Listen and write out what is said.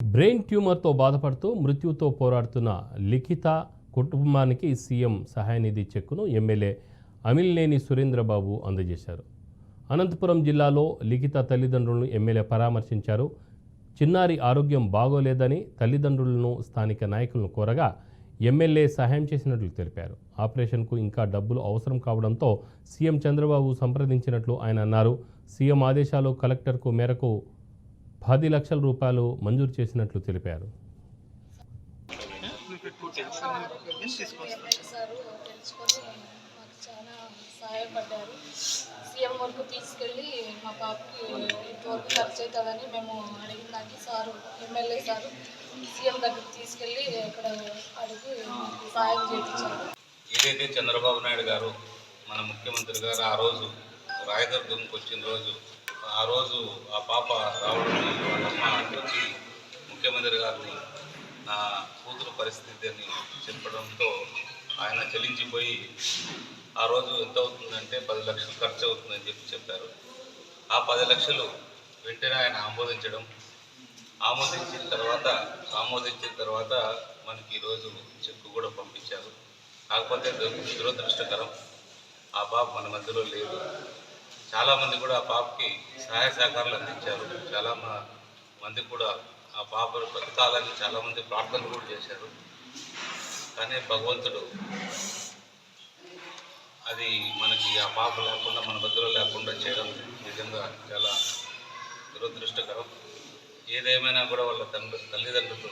Brain ట్యూమర్తో బాధపడుతూ మృత్యుతో పోరాడుతున్న లిఖిత కుటుంబానికి సీఎం సహాయనిధి చెక్కును ఎమ్మెల్యే అమిలినేని సురేంద్రబాబు అందజేశారు. అనంతపురం జిల్లాలో లిఖిత తల్లిదండ్రులను ఎమ్మెల్యే పరామర్శించారు. చిన్నారి ఆరోగ్యం బాగోలేదని తల్లిదండ్రులను స్థానిక నాయకులను కోరగా ఎమ్మెల్యే సహాయం చేసినట్లు తెలిపారు. ఆపరేషన్కు ఇంకా డబ్బులు అవసరం కావడంతో సీఎం చంద్రబాబు సంప్రదించినట్లు ఆయన అన్నారు. సీఎం ఆదేశాలు కలెక్టర్కు మేరకు 10 లక్షల రూపాయలు మంజూరు చేసినట్లు తెలిపారు. సీఎం వరకు తీసుకెళ్ళి మా పాపకి ఇంతవరకు ఖర్చు అవుతుందని మేము అడిగిన దానికి సారు ఎమ్మెల్యే సారు సీఎం దగ్గరికి తీసుకెళ్ళి ఇక్కడ అడిగి సాయం చేయించారు. ఏదైతే చంద్రబాబు నాయుడు గారు మన ముఖ్యమంత్రి గారు ఆ రోజు రాయదుర్గంకి వచ్చిన రోజు ఆ పాప రావడం వాళ్ళమ్మ వచ్చి ముఖ్యమంత్రి గారిని నా కూతురు పరిస్థితి అని చెప్పడంతో ఆయన చలించిపోయి ఆ రోజు ఎంత అవుతుందంటే 10 లక్షలు ఖర్చు అవుతుందని చెప్పారు. ఆ 10 లక్షలు వెంటనే ఆయన ఆమోదించిన తర్వాత మనకి ఈరోజు చెక్కు కూడా పంపించారు. కాకపోతే దురదృష్టకరం, ఆ పాప మన మధ్యలో లేదు. చాలామంది కూడా ఆ పాపకి సహాయ సహకారాలు అందించారు. చాలా మంది కూడా ఆ పాప బతకాలని చాలామంది ప్రార్థనలు కూడా చేశారు. కానీ భగవంతుడు అది మనకి ఆ పాప లేకుండా మన మధ్యలో లేకుండా చేయడం నిజంగా చాలా దురదృష్టకరం. ఏదేమైనా కూడా వాళ్ళ తల్లిదండ్రులు